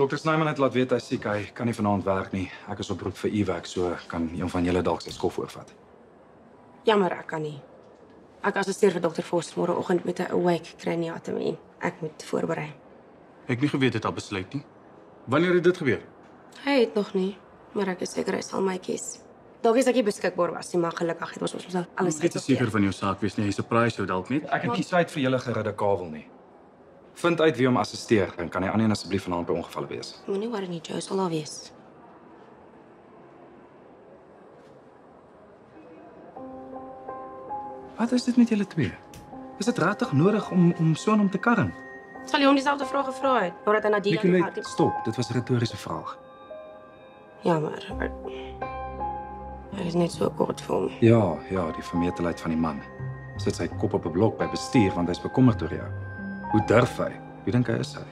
Dr. Snyman het laat weet hy is siek, hy kan nie vanaand werk nie. Ek is op roep vir evac, so kan een van julle dalk sy skof oorvat. Jammer, ek kan nie. Ek assisteer vir Dr. Vos môreoggend met 'n awake craniotomy. Ek moet voorberei. Ek het nie geweet dit al besluit nie. Wanneer het dit gebeur? Hy het nog nie, maar ek is seker hy sal my kies. Dalk is ek nie beskikbaar was nie, maar gelukkig het ons alles Ek is seker van jou saak wees nie. Hy surprise jou dalk net. Ek het nie tyd vir julle geridde kabel nie. Vind uit wie hom assisteer en kan hy aan asseblief vanaand by ongevalle wees. Moenie worry nie, Joe sal daar wees. Wat is dit met julle twee? Is dit regtig nodig om so aan hom te karring? Sal jy hom dieselfde vrae gevra het, nadat hy na die Nicolette, stop. Dit was 'n retoriese vraag. Jammer. Hy is net so kort vir hom. Ja, die vermetelheid van die man. Sit sy kop op 'n blok by bestuur want hy's bekommerd oor jou. Hoe durf hy? Wie dink hy is hy?